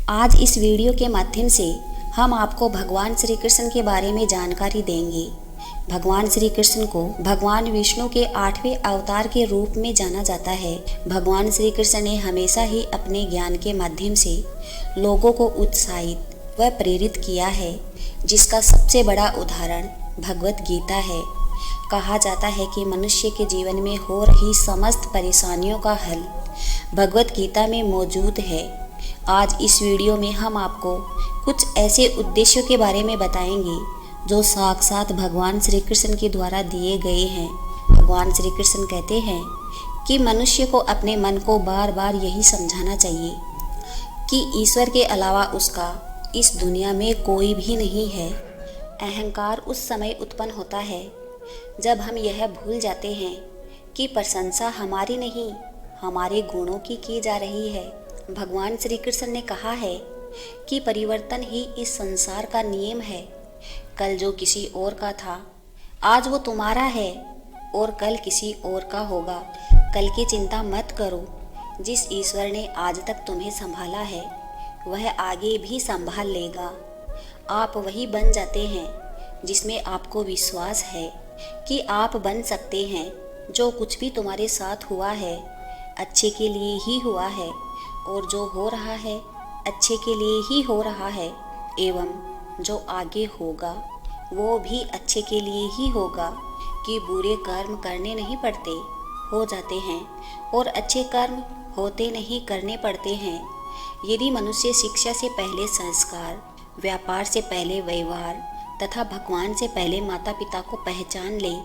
आज इस वीडियो के माध्यम से हम आपको भगवान श्री कृष्ण के बारे में जानकारी देंगे। भगवान श्री कृष्ण को भगवान विष्णु के 8वें अवतार के रूप में जाना जाता है। भगवान श्री कृष्ण ने हमेशा ही अपने ज्ञान के माध्यम से लोगों को उत्साहित व प्रेरित किया है, जिसका सबसे बड़ा उदाहरण भगवत गीता है। कहा जाता है कि मनुष्य के जीवन में हो रही समस्त परेशानियों का हल भगवत गीता में मौजूद है। आज इस वीडियो में हम आपको कुछ ऐसे उद्देश्यों के बारे में बताएंगे जो साक्षात भगवान श्री कृष्ण के द्वारा दिए गए हैं। भगवान श्री कृष्ण कहते हैं कि मनुष्य को अपने मन को बार बार यही समझाना चाहिए कि ईश्वर के अलावा उसका इस दुनिया में कोई भी नहीं है। अहंकार उस समय उत्पन्न होता है जब हम यह भूल जाते हैं कि प्रशंसा हमारी नहीं, हमारे गुणों की जा रही है। भगवान श्री कृष्ण ने कहा है कि परिवर्तन ही इस संसार का नियम है। कल जो किसी और का था, आज वो तुम्हारा है और कल किसी और का होगा। कल की चिंता मत करो। जिस ईश्वर ने आज तक तुम्हें संभाला है, वह आगे भी संभाल लेगा। आप वही बन जाते हैं जिसमें आपको विश्वास है कि आप बन सकते हैं। जो कुछ भी तुम्हारे साथ हुआ है, अच्छे के लिए ही हुआ है, और जो हो रहा है अच्छे के लिए ही हो रहा है, एवं जो आगे होगा वो भी अच्छे के लिए ही होगा। कि बुरे कर्म करने नहीं पड़ते, हो जाते हैं, और अच्छे कर्म होते नहीं, करने पड़ते हैं। यदि मनुष्य शिक्षा से पहले संस्कार, व्यापार से पहले व्यवहार तथा भगवान से पहले माता पिता को पहचान ले,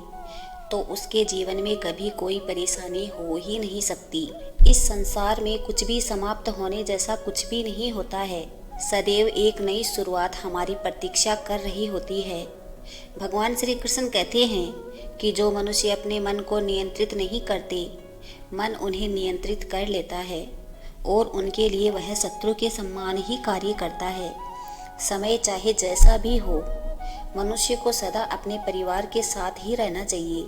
तो उसके जीवन में कभी कोई परेशानी हो ही नहीं सकती। इस संसार में कुछ भी समाप्त होने जैसा कुछ भी नहीं होता है। सदैव एक नई शुरुआत हमारी प्रतीक्षा कर रही होती है। भगवान श्री कृष्ण कहते हैं कि जो मनुष्य अपने मन को नियंत्रित नहीं करते, मन उन्हें नियंत्रित कर लेता है और उनके लिए वह शत्रु के समान ही कार्य करता है। समय चाहे जैसा भी हो, मनुष्य को सदा अपने परिवार के साथ ही रहना चाहिए।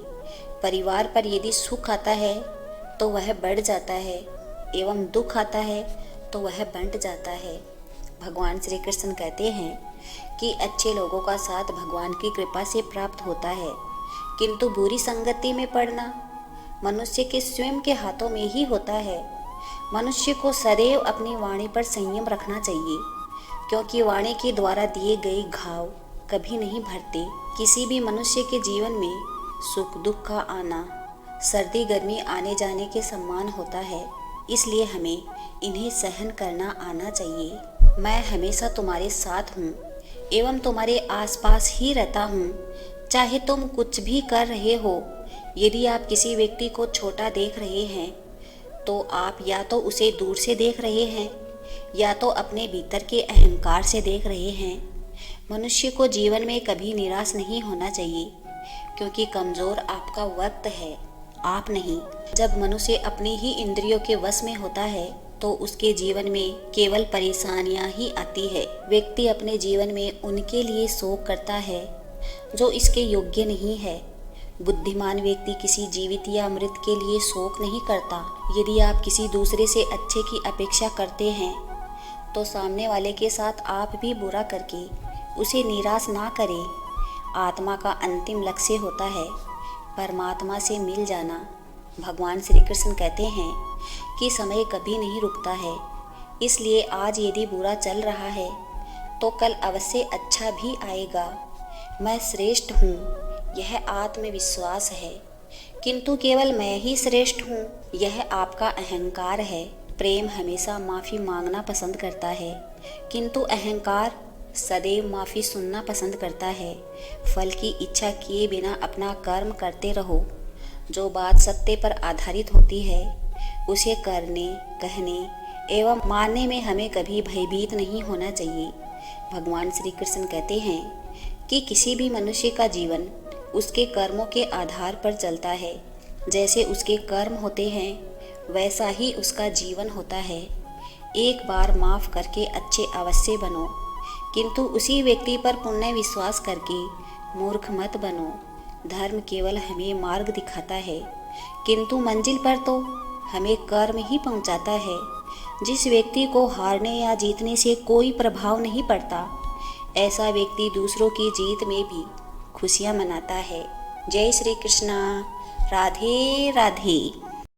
परिवार पर यदि सुख आता है तो वह बढ़ जाता है, एवं दुख आता है तो वह बंट जाता है। भगवान श्री कृष्ण कहते हैं कि अच्छे लोगों का साथ भगवान की कृपा से प्राप्त होता है, किंतु बुरी संगति में पड़ना मनुष्य के स्वयं के हाथों में ही होता है। मनुष्य को सदैव अपनी वाणी पर संयम रखना चाहिए, क्योंकि वाणी के द्वारा दिए गए घाव कभी नहीं भरते। किसी भी मनुष्य के जीवन में सुख दुख का आना सर्दी गर्मी आने जाने के समान होता है, इसलिए हमें इन्हें सहन करना आना चाहिए। मैं हमेशा तुम्हारे साथ हूँ एवं तुम्हारे आसपास ही रहता हूँ, चाहे तुम कुछ भी कर रहे हो। यदि आप किसी व्यक्ति को छोटा देख रहे हैं, तो आप या तो उसे दूर से देख रहे हैं या तो अपने भीतर के अहंकार से देख रहे हैं। मनुष्य को जीवन में कभी निराश नहीं होना चाहिए, क्योंकि कमज़ोर आपका वक्त है, आप नहीं। जब मनुष्य अपनी ही इंद्रियों के वश में होता है, तो उसके जीवन में केवल परेशानियां ही आती है। व्यक्ति अपने जीवन में उनके लिए शोक करता है जो इसके योग्य नहीं है। बुद्धिमान व्यक्ति किसी जीवित या मृत के लिए शोक नहीं करता। यदि आप किसी दूसरे से अच्छे की अपेक्षा करते हैं, तो सामने वाले के साथ आप भी बुरा करके उसे निराश ना करें। आत्मा का अंतिम लक्ष्य होता है परमात्मा से मिल जाना। भगवान श्री कृष्ण कहते हैं कि समय कभी नहीं रुकता है, इसलिए आज यदि बुरा चल रहा है तो कल अवश्य अच्छा भी आएगा। मैं श्रेष्ठ हूँ, यह आत्मविश्वास है, किंतु केवल मैं ही श्रेष्ठ हूँ, यह आपका अहंकार है। प्रेम हमेशा माफ़ी मांगना पसंद करता है, किंतु अहंकार सदैव माफ़ी सुनना पसंद करता है। फल की इच्छा किए बिना अपना कर्म करते रहो। जो बात सत्य पर आधारित होती है, उसे करने, कहने एवं मानने में हमें कभी भयभीत नहीं होना चाहिए। भगवान श्री कृष्ण कहते हैं कि किसी भी मनुष्य का जीवन उसके कर्मों के आधार पर चलता है। जैसे उसके कर्म होते हैं, वैसा ही उसका जीवन होता है। एक बार माफ़ करके अच्छे अवश्य बनो, किंतु उसी व्यक्ति पर पुण्य विश्वास करके मूर्ख मत बनो। धर्म केवल हमें मार्ग दिखाता है, किंतु मंजिल पर तो हमें कर्म ही पहुंचाता है। जिस व्यक्ति को हारने या जीतने से कोई प्रभाव नहीं पड़ता, ऐसा व्यक्ति दूसरों की जीत में भी खुशियाँ मनाता है। जय श्री कृष्णा। राधे राधे।